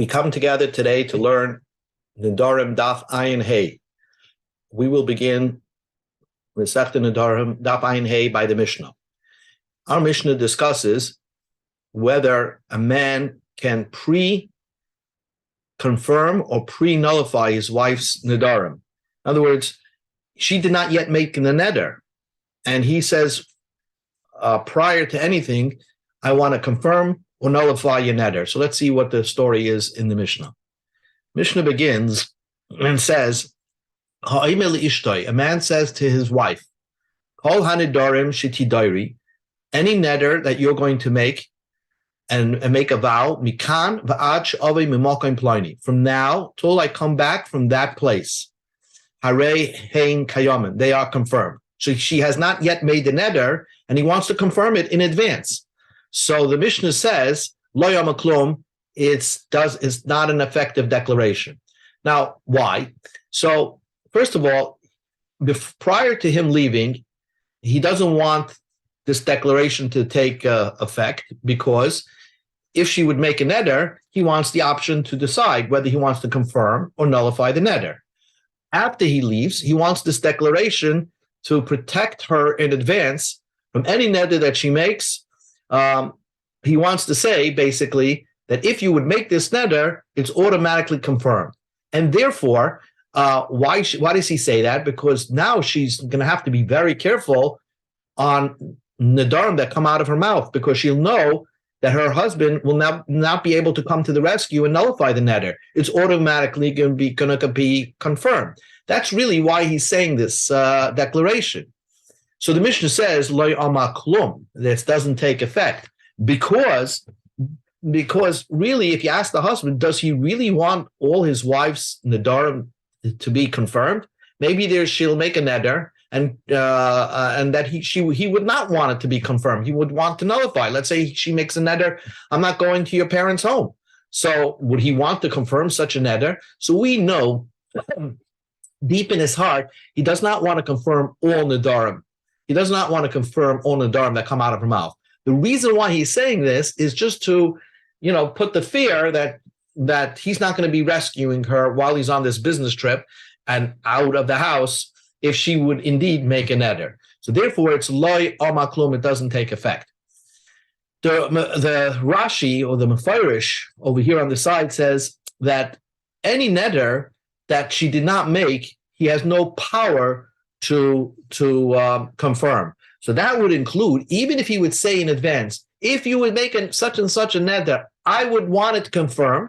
We come together today to learn Nedarim Daf Ayin Hey. We will begin Masechta Nedarim Daf Ayin Hey by the Mishnah. Our Mishnah discusses whether a man can pre-confirm or pre-nullify his wife's Nedarim. In other words, she did not yet make the neder, and he says, prior to anything, I want to confirm or nullify your neder. So let's see what the story is in the Mishnah. Mishnah begins and says, a man says to his wife, Kol hanedarim shetidairi, any neder that you're going to make and make a vow, mikan va'ad she'avei mimokayim ploni, from now till I come back from that place, harei hein kayamin, they are confirmed. So she has not yet made the neder, and he wants to confirm it in advance. So the Mishnah says, lo yama klum, it's not an effective declaration. Now, why? So, first of all, prior to him leaving, he doesn't want this declaration to take effect, because if she would make a neder, he wants the option to decide whether he wants to confirm or nullify the neder. After he leaves, he wants this declaration to protect her in advance from any neder that she makes. He wants to say, basically, that if you would make this neder, it's automatically confirmed. And therefore, why does he say that? Because now she's going to have to be very careful on nedarim that come out of her mouth, because she'll know that her husband will not be able to come to the rescue and nullify the neder. It's automatically going to be confirmed. That's really why he's saying this declaration. So the Mishnah says, Lo yama klum, this doesn't take effect, because really, if you ask the husband, does he really want all his wife's nedarim to be confirmed? Maybe she'll make a neder, and that he would not want it to be confirmed. He would want to nullify. Let's say she makes a neder, I'm not going to your parents' home. So would he want to confirm such a neder? So we know deep in his heart, he does not want to confirm all nedarim. He does not want to confirm all nedarim that come out of her mouth. The reason why he's saying this is just to, put the fear that he's not going to be rescuing her while he's on this business trip and out of the house if she would indeed make a neder. So therefore, it's loy ama klum, it doesn't take effect. The Rashi, or the Mefarish over here on the side, says that any neder that she did not make, he has no power to confirm. So that would include, even if he would say in advance, if you would make such and such a neder, I would want it confirmed.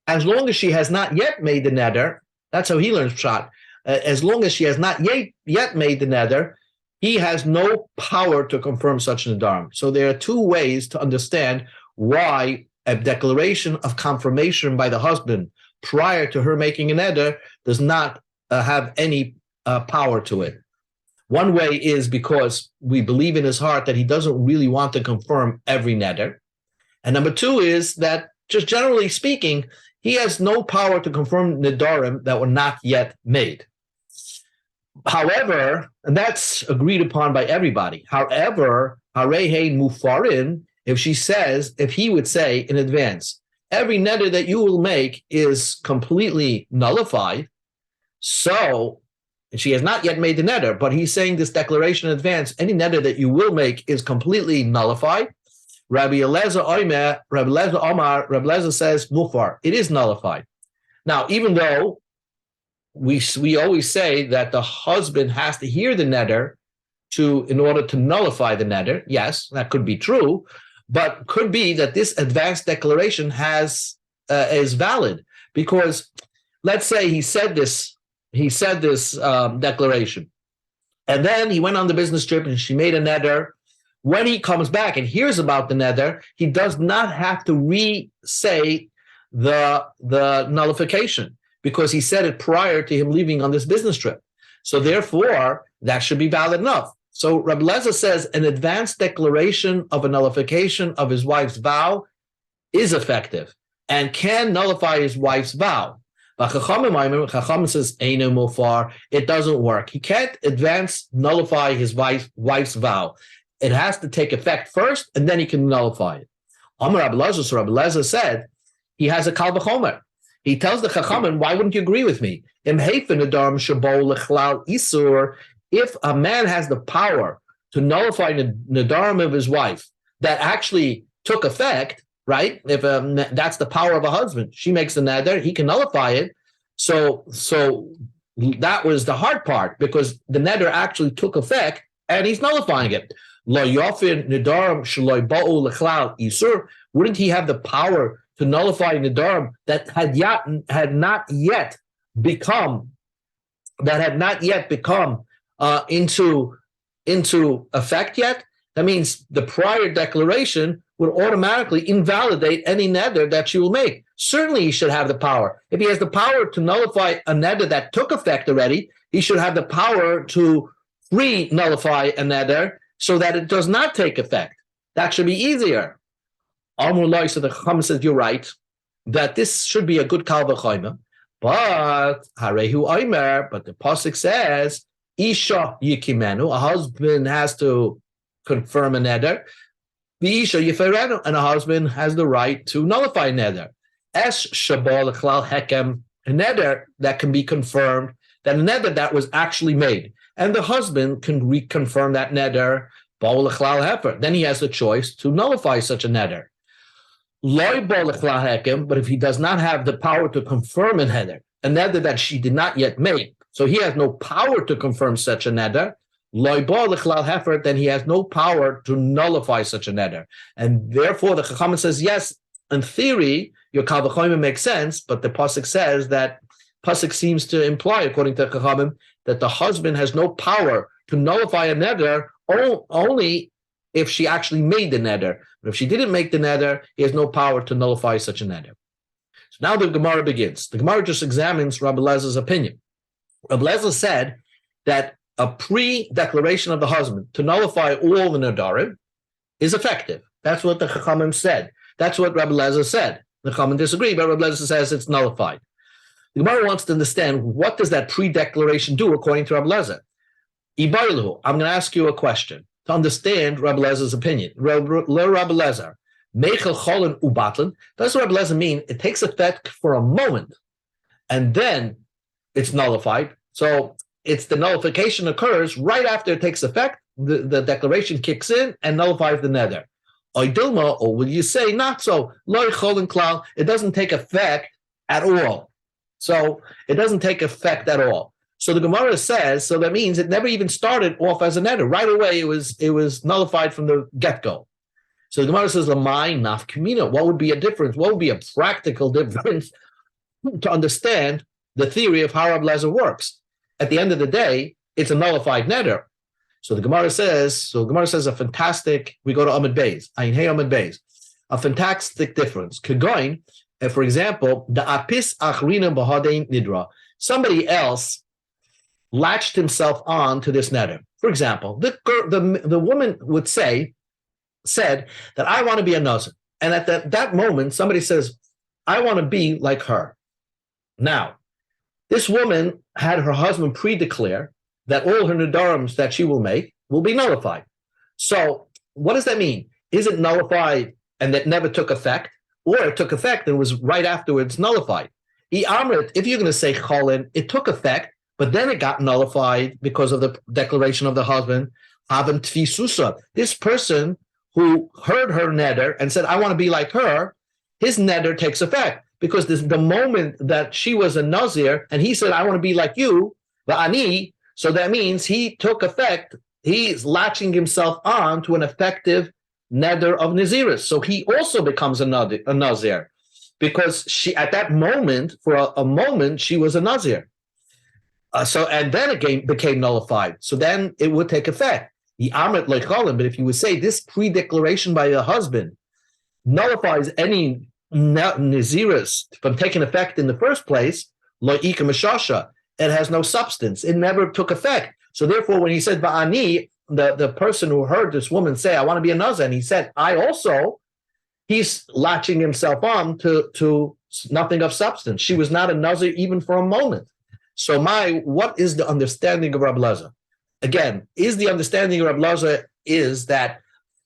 As long as she has not yet made the neder, that's how he learns pshat. As long as she has not yet made the neder, he has no power to confirm such a nedarim. So there are two ways to understand why a declaration of confirmation by the husband prior to her making a neder does not have any power to it. One way is because we believe in his heart that he doesn't really want to confirm every neder. And number two is that, just generally speaking, he has no power to confirm nedarim that were not yet made. However, and that's agreed upon by everybody. However, harei mufarin, if he would say in advance, every neder that you will make is completely nullified, so she has not yet made the neder, but he's saying this declaration in advance, any neder that you will make is completely nullified. Rabbi Eliezer says, mufar, it is nullified. Now, even though we always say that the husband has to hear the neder in order to nullify the neder, yes, that could be true, but could be that this advanced declaration is valid, because let's say he said this declaration, and then he went on the business trip and she made a neder. When he comes back and hears about the neder, he does not have to re-say the nullification, because he said it prior to him leaving on this business trip. So therefore, that should be valid enough. So Rabbi Eliezer says an advanced declaration of a nullification of his wife's vow is effective and can nullify his wife's vow. But Chacham says, Eino mofar, it doesn't work. He can't nullify his wife's vow. It has to take effect first, and then he can nullify it. Amar Rabbi Eliezer, so Rabbi Eliezer said, he has a kal v'chomer. He tells the Chachamim, why wouldn't you agree with me? If a man has the power to nullify the nedarim of his wife that actually took effect, right? If that's the power of a husband, she makes the neder, he can nullify it. So that was the hard part, because the neder actually took effect and he's nullifying it. Wouldn't he have the power to nullify nedarim that had not yet become into effect yet? That means the prior declaration would automatically invalidate any neder that she will make. Certainly he should have the power. If he has the power to nullify a neder that took effect already, he should have the power to re-nullify a neder so that it does not take effect. That should be easier. Amrullah, so the Chacham says, you're right, that this should be a good kal v'chomer, but harehu oimer, but the pasuk says, isha yikimenu, a husband has to confirm a neder, v'isha yiferenu, and a husband has the right to nullify neder. Es shabal l'chlal hekem, a neder that can be confirmed, that a neder that was actually made, and the husband can reconfirm that neder, ba'ul l'chlal hefer. Then he has the choice to nullify such a neder. But if he does not have the power to confirm a neder that she did not yet make, so he has no power to confirm such a neder, then he has no power to nullify such a neder. And therefore the Chacham says, yes, in theory, your kal v'chomer makes sense, but the pasuk says that, pasuk seems to imply, according to Chachamim, that the husband has no power to nullify a neder only if she actually made the neder. But if she didn't make the neder, he has no power to nullify such a neder. So now the Gemara begins. The Gemara just examines Rabbi Elazar's opinion. Rabbi Elazar said that a pre-declaration of the husband to nullify all the nedarim is effective. That's what the Chachamim said. That's what Rabbi Elazar said. The Chachamim disagree, but Rabbi Elazar says it's nullified. The Gemara wants to understand, what does that pre-declaration do according to Rabbi Elazar? Ibayluhu, I'm going to ask you a question to understand Rabbi Elazar's opinion. Rabbi Elazar, Meichel Cholin Ubatlan, does Rabbi Elazar mean it takes effect for a moment and then it's nullified? So it's the nullification occurs right after it takes effect, the declaration kicks in and nullifies the neder. Oidilma, or will you say not so? Loi Cholin Klal, it doesn't take effect at all. So it doesn't take effect at all. So the Gemara says, so that means it never even started off as a neder. Right away, it was nullified from the get-go. So the Gemara says, Lamai nafkamina. What would be a difference? What would be a practical difference to understand the theory of how Rabbi Elazar works? At the end of the day, it's a nullified neder. So the Gemara says, a fantastic, we go to Amud Beis, Ayin Hey Amud Beis, a fantastic difference. Kegoin, for example, the apis achrina b'hadein nidra. Somebody else latched himself on to this neder. For example, the woman said that I want to be a nazir. And at that moment, somebody says, I want to be like her. Now, this woman had her husband pre-declare that all her nedarims that she will make will be nullified. So what does that mean? Is it nullified and that never took effect? Or it took effect and was right afterwards nullified? If you're going to say cholin, it took effect, but then it got nullified because of the declaration of the husband. Havim tfisusa. This person who heard her neder and said, I want to be like her, his neder takes effect. Because the moment that she was a nazir and he said, I want to be like you, va'ani, so that means he took effect. He's latching himself on to an effective neder of naziris. So he also becomes a nazir. Because she, at that moment, for a moment, she was a nazir. And then it became nullified. So then it would take effect. But if you would say this pre-declaration by the husband nullifies any naziris from taking effect in the first place, it has no substance. It never took effect. So therefore, when he said ba'ani, the person who heard this woman say, I want to be a nazir, and he said, I also, he's latching himself on to nothing of substance. She was not a nazir even for a moment. So what is the understanding of Rabbi Elazar? Again, is the understanding of Rabbi Elazar is that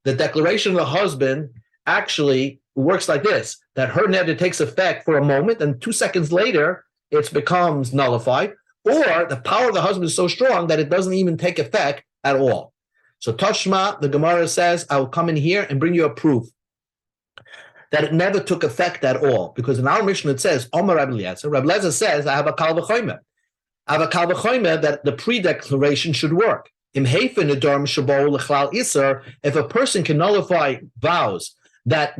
the declaration of the husband actually works like this, that her neder takes effect for a moment and 2 seconds later it becomes nullified, or the power of the husband is so strong that it doesn't even take effect at all. So Tashma, the Gemara says, I will come in here and bring you a proof that it never took effect at all. Because in our Mishnah it says, Omer Rabbi Eliezer, Rabbi Eliezer says, I have a kal v'chomer. I have a kal v'chomer that the pre-declaration should work. Im heifen nedarim shabo l'chlal iser, if a person can nullify vows that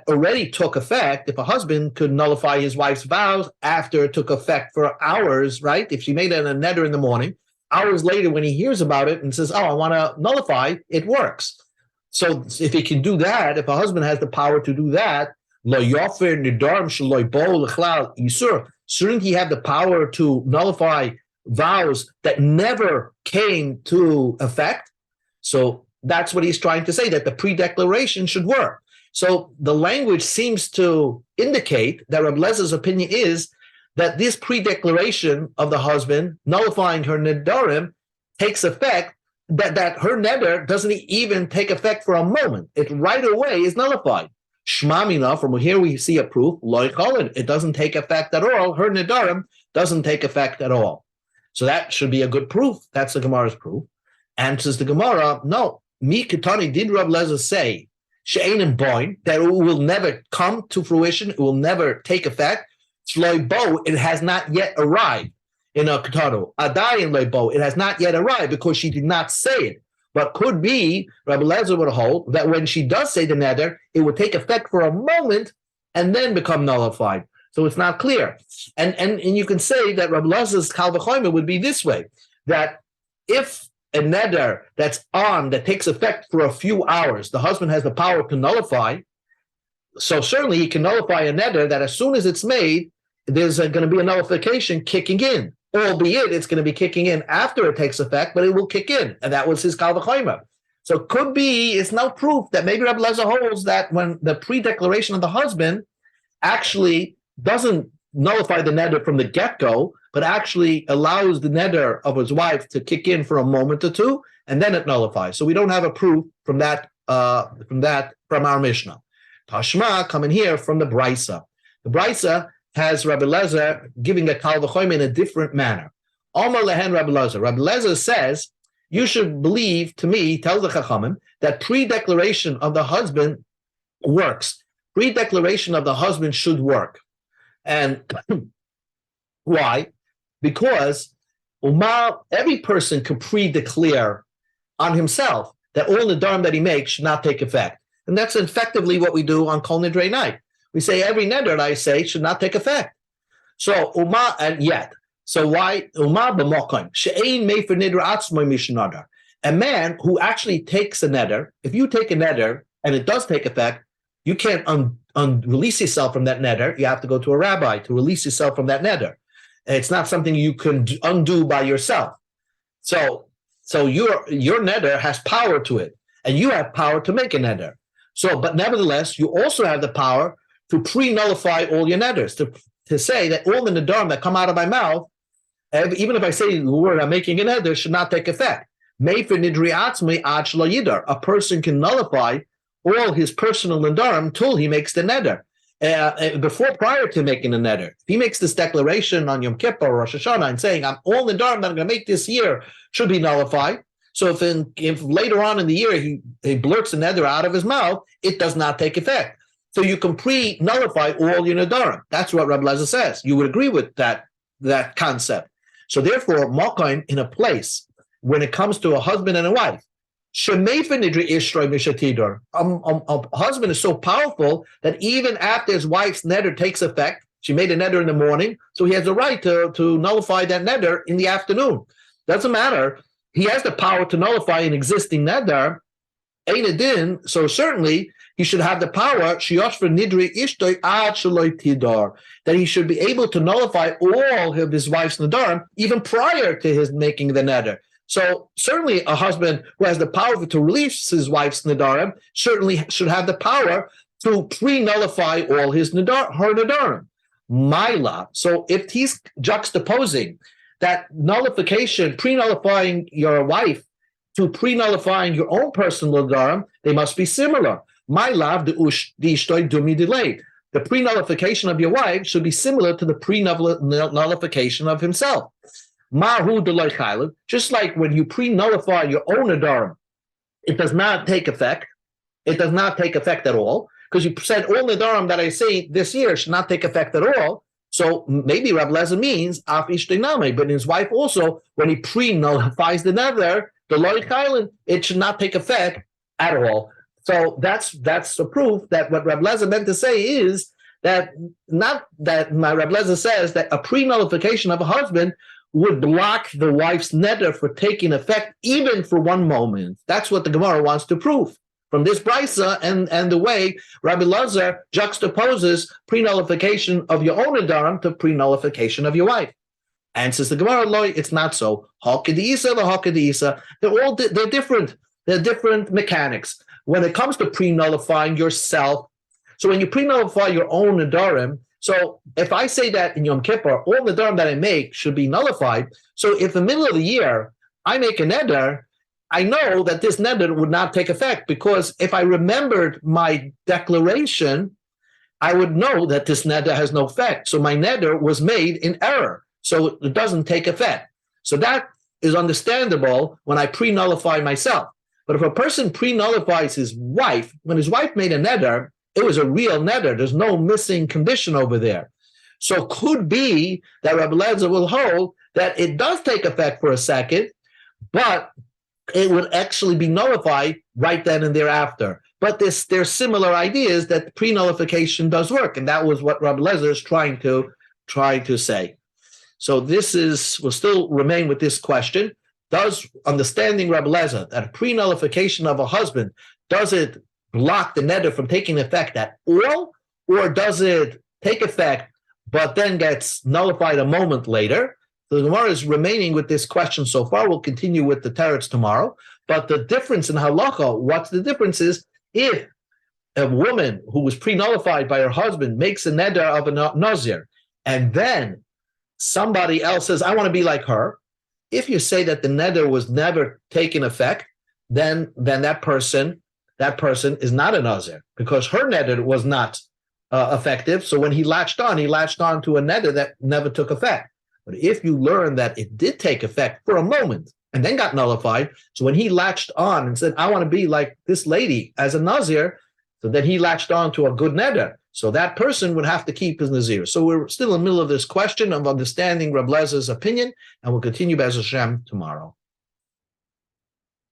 already took effect, if a husband could nullify his wife's vows after it took effect for hours, right? If she made it a neder in the morning, hours later when he hears about it and says, oh, I want to nullify, it works. So if he can do that, if a husband has the power to do that, shouldn't he have the power to nullify vows that never came to effect? So that's what he's trying to say, that the pre-declaration should work. So the language seems to indicate that Rabbi Eliezer opinion is that this pre-declaration of the husband nullifying her nedarim takes effect, that her neder doesn't even take effect for a moment. It right away is nullified. Shmamina, from here we see a proof, it doesn't take effect at all. Her nedarim doesn't take effect at all. So that should be a good proof. That's the Gemara's proof. And says the Gemara, no, Mi Ketani, did Rabbi Eliezer say, She'enim boin, that it will never come to fruition, it will never take effect. Shloibo, it has not yet arrived in a Ketano. Adayin loibo, it has not yet arrived because she did not say it. But could be, Rabbi Eliezer would hold that when she does say the neder, it would take effect for a moment and then become nullified. So it's not clear. And you can say that Rabbi Eliezer kal v'chomer would be this way, that if a neder that takes effect for a few hours, the husband has the power to nullify, so certainly he can nullify a neder that as soon as it's made, there's going to be a nullification kicking in, albeit it's going to be kicking in after it takes effect, but it will kick in, and that was his kal v'chomer. So it could be, it's no proof that maybe Rabbi Eliezer holds that when the pre-declaration of the husband actually doesn't nullify the neder from the get-go, but actually allows the neder of his wife to kick in for a moment or two, and then it nullifies. So we don't have a proof from our Mishnah. Tashma, coming here from the Brisa. The Brisa has Rabbi Eliezer giving a kal v'chomer in a different manner. Omar lehen Rabbi Eliezer. Rabbi Eliezer says, you should believe, to me, tells the Chachamim, that pre-declaration of the husband works. Pre-declaration of the husband should work. And why? Because every person could pre-declare on himself that all the nedarim that he makes should not take effect. And that's effectively what we do on Kol Nidrei night. We say every neder that I say should not take effect. So So why she'ein mefer neder atzmoi mishnadar? A man who actually takes a neder, if you take a neder and it does take effect, you can't release yourself from that neder. You have to go to a rabbi to release yourself from that neder. It's not something you can undo by yourself. So your neder has power to it, and you have power to make a neder. So, but nevertheless, you also have the power to pre-nullify all your neders, to say that all the nedarim that come out of my mouth, even if I say the word I'm making a neder, should not take effect. A person can nullify all his personal nedarim till he makes the neder. Prior to making a neder, if he makes this declaration on Yom Kippur or Rosh Hashanah and saying, all the nedarim that I'm going to make this year should be nullified. So if later on in the year he blurts a neder out of his mouth, it does not take effect. So you can pre-nullify all your nedarim. That's what Rabbi Eliezer says. You would agree with that concept. So therefore, Mokaim, in a place, when it comes to a husband and a wife, a husband is so powerful that even after his wife's neder takes effect, she made a neder in the morning, so he has the right to nullify that neder in the afternoon. Doesn't matter. He has the power to nullify an existing neder. Ein adin, so certainly he should have the power that he should be able to nullify all of his wife's nedarim even prior to his making the neder. So certainly a husband who has the power to release his wife's nedarim certainly should have the power to pre-nullify all her nedarim. Maila. So if he's juxtaposing that nullification, pre-nullifying your wife to pre-nullifying your own personal nedarim, they must be similar. My love, the ishtoi dumi delayed. The pre-nullification of your wife should be similar to the pre-nullification of himself. Mahu deloy chaylev, just like when you pre-nullify your own nedarim, it does not take effect. It does not take effect at all, because you said all nedarim that I say this year should not take effect at all. So maybe Rabbi Lezer means af ishtiname, but his wife also, when he pre-nullifies the nether, the loy chaylev, it should not take effect at all. So that's the proof that what Rabbi Lezer meant to say is that not that my Rabbi Lezer says that a pre-nullification of a husband would block the wife's neder for taking effect even for one moment. That's what the Gemara wants to prove from this brisa and the way Rabbi Lezer juxtaposes pre-nullification of your own nedarim to pre-nullification of your wife. And says the Gemara, it's not so. Hakadisa, they're different. They're different mechanics. When it comes to pre-nullifying yourself, so when you pre-nullify your own nedarim, so if I say that in Yom Kippur, all nedarim that I make should be nullified. So if in the middle of the year I make a neder, I know that this neder would not take effect, because if I remembered my declaration, I would know that this neder has no effect. So my neder was made in error, so it doesn't take effect. So that is understandable when I pre-nullify myself. But if a person pre-nullifies his wife, when his wife made a neder, it was a real neder. There's no missing condition over there. So could be that Rabbi Lezer will hold that it does take effect for a second, but it would actually be nullified right then and thereafter. But there's similar ideas that pre-nullification does work, and that was what Rabbi Lezer is trying to say. So we'll still remain with this question. Does understanding Rabbi Lezer that a pre-nullification of a husband, does it block the neder from taking effect at all, or does it take effect but then gets nullified a moment later? The Gemara is remaining with this question so far. We'll continue with the teretz tomorrow. But the difference in halacha, what's the difference is if a woman who was pre-nullified by her husband makes a neder of a nazir, and then somebody else says, I want to be like her. If you say that the neder was never taken effect, then that person is not a nazir, because her neder was not effective. So when he latched on to a neder that never took effect. But if you learn that it did take effect for a moment and then got nullified, so when he latched on and said, I want to be like this lady as a nazir, so then he latched on to a good neder. So that person would have to keep his nazir. So we're still in the middle of this question of understanding Rabbi Lezer's opinion, and we'll continue Be'ez Hashem tomorrow.